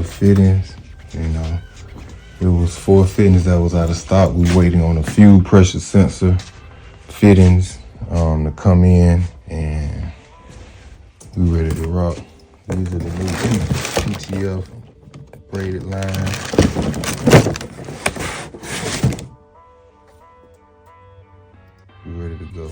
the fittings. You know, it was 4 fittings that was out of stock. We waiting on a few pressure sensor fittings to come in, and we ready to rock. These are the new PTF braided lines. We ready to go.